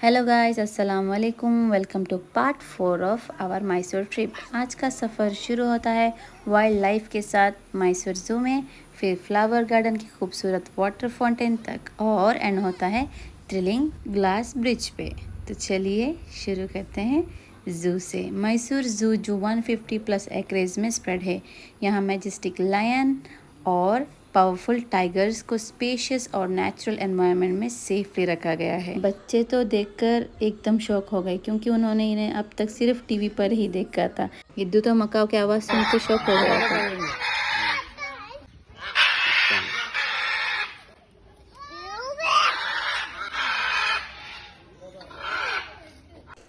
Hello guys, अस्सलाम वालेकुम। Welcome to part 4 of our Mysore trip. आज का सफ़र शुरू होता है वाइल्ड लाइफ के साथ मैसूर ज़ू में, फिर फ्लावर गार्डन की खूबसूरत वाटर फाउंटेन तक और एंड होता है थ्रिलिंग ग्लास ब्रिज पे। तो चलिए शुरू करते हैं ज़ू से। मैसूर ज़ू जो 150 प्लस एकरेज में स्प्रेड है। यहाँ मैजेस्टिक लायन और पावरफुल टाइगर्स को स्पेशियस और नेचुरल एनवायरनमेंट में सेफली रखा गया है। बच्चे तो देखकर एकदम शौक हो गए क्योंकि उन्होंने इन्हें अब तक सिर्फ टीवी पर ही देखा था। इद्दू तो मकाओ की आवाज़ सुन के शौक हो गया था।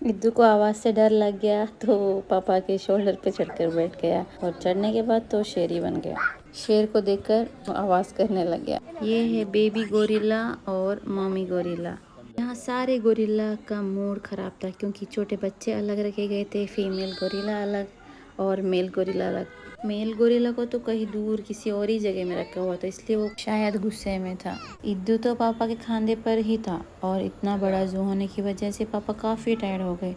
इद्दू को आवाज़ से डर लग गया तो पापा के शोल्डर पे चढ़कर बैठ गया और चढ़ने के बाद तो शेर ही बन गया। शेर को देखकर आवाज़ करने लग गया। ये है बेबी गोरिल्ला और मम्मी गोरिल्ला। यहाँ सारे गोरिल्ला का मूड ख़राब था क्योंकि छोटे बच्चे अलग रखे गए थे, फीमेल गोरिल्ला अलग और मेल गोरिल्ला अलग। मेल गोरिल्ला को तो कहीं दूर किसी और ही जगह में रखा हुआ था, इसलिए वो शायद गुस्से में था। इद्दू तो पापा के खांधे पर ही था और इतना बड़ा जू होने की वजह से पापा काफ़ी टायर्ड हो गए।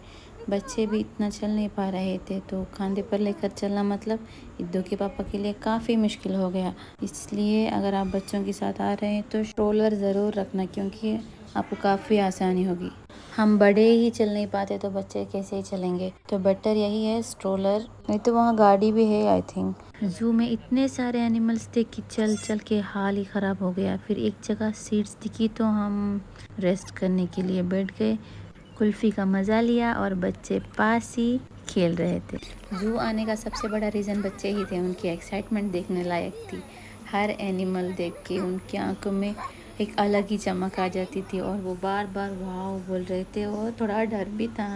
बच्चे भी इतना चल नहीं पा रहे थे तो खांधे पर लेकर चलना मतलब इद्दू के पापा के लिए काफ़ी मुश्किल हो गया। इसलिए अगर आप बच्चों के साथ आ रहे हैं तो स्ट्रोलर ज़रूर रखना क्योंकि आपको काफ़ी आसानी होगी। हम बड़े ही चल नहीं पाते तो बच्चे कैसे ही चलेंगे, तो बेटर यही है स्ट्रोलर। नहीं तो वहाँ गाड़ी भी है आई थिंक। जू में इतने सारे एनिमल्स थे कि चल चल के हाल ही ख़राब हो गया। फिर एक जगह सीट्स दिखी तो हम रेस्ट करने के लिए बैठ गए, कुल्फ़ी का मज़ा लिया और बच्चे पास ही खेल रहे थे। जू आने का सबसे बड़ा रीज़न बच्चे ही थे। उनकी एक्साइटमेंट देखने लायक थी। हर एनिमल देख के उनकी आंखों में एक अलग ही चमक आ जाती थी और वो बार बार वाव बोल रहे थे और थोड़ा डर भी था।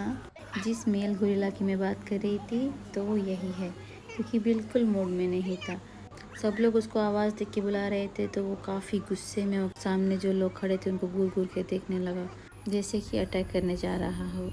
जिस मेल गोरिल्ला की मैं बात कर रही थी तो वो यही है क्योंकि बिल्कुल मूड में नहीं था। सब लोग उसको आवाज़ देख के बुला रहे थे तो वो काफ़ी गुस्से में और सामने जो लोग खड़े थे उनको घूर घूर के देखने लगा जैसे कि अटैक करने जा रहा हो।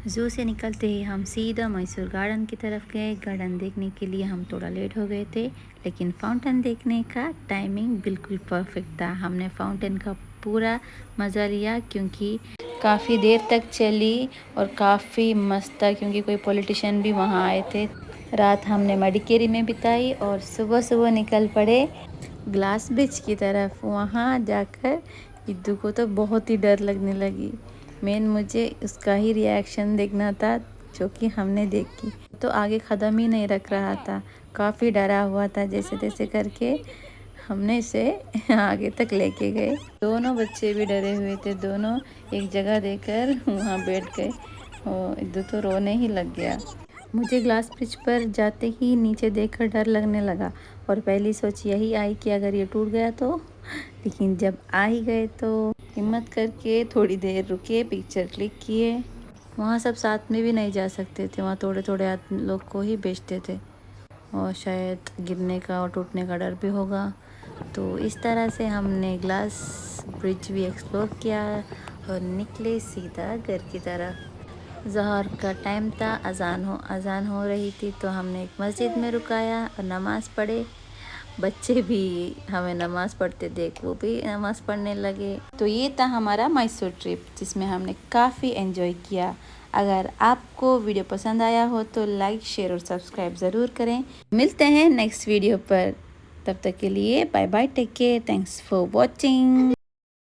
जू से निकलते ही हम सीधा मैसूर गार्डन की तरफ गए। गार्डन देखने के लिए हम थोड़ा लेट हो गए थे लेकिन फाउंटेन देखने का टाइमिंग बिल्कुल परफेक्ट था। हमने फाउंटेन का पूरा मज़ा लिया क्योंकि काफ़ी देर तक चली और काफ़ी मस्त था क्योंकि कोई पॉलिटिशियन भी वहाँ आए थे। रात हमने मडिकेरी में बिताई और सुबह सुबह निकल पड़े ग्लास ब्रिज की तरफ। वहाँ जाकर इद्दू को तो बहुत ही डर लगने लगी। मेन मुझे उसका ही रिएक्शन देखना था जो कि हमने देखी तो आगे कदम ही नहीं रख रहा था, काफ़ी डरा हुआ था। जैसे तैसे करके हमने इसे आगे तक लेके गए। दोनों बच्चे भी डरे हुए थे, दोनों एक जगह देकर वहाँ बैठ गए और इधर तो रोने ही लग गया। मुझे ग्लास ब्रिज पर जाते ही नीचे देखकर डर लगने लगा और पहली सोच यही आई कि अगर ये टूट गया तो। लेकिन जब आ ही गए तो हिम्मत करके थोड़ी देर रुके, पिक्चर क्लिक किए। वहाँ सब साथ में भी नहीं जा सकते थे, वहाँ थोड़े थोड़े लोग को ही बेचते थे और शायद गिरने का और टूटने का डर भी होगा। तो इस तरह से हमने ग्लास ब्रिज भी एक्सप्लोर किया और निकले सीधा घर की तरफ। ज़हर का टाइम था, अज़ान हो रही थी तो हमने एक मस्जिद में रुकाया और नमाज़ पढ़े। बच्चे भी हमें नमाज़ पढ़ते देख वो भी नमाज़ पढ़ने लगे। तो ये था हमारा मैसूर ट्रिप जिसमें हमने काफ़ी एंजॉय किया। अगर आपको वीडियो पसंद आया हो तो लाइक, शेयर और सब्सक्राइब ज़रूर करें। मिलते हैं नेक्स्ट वीडियो पर, तब तक के लिए bye bye, take care, thanks for watching.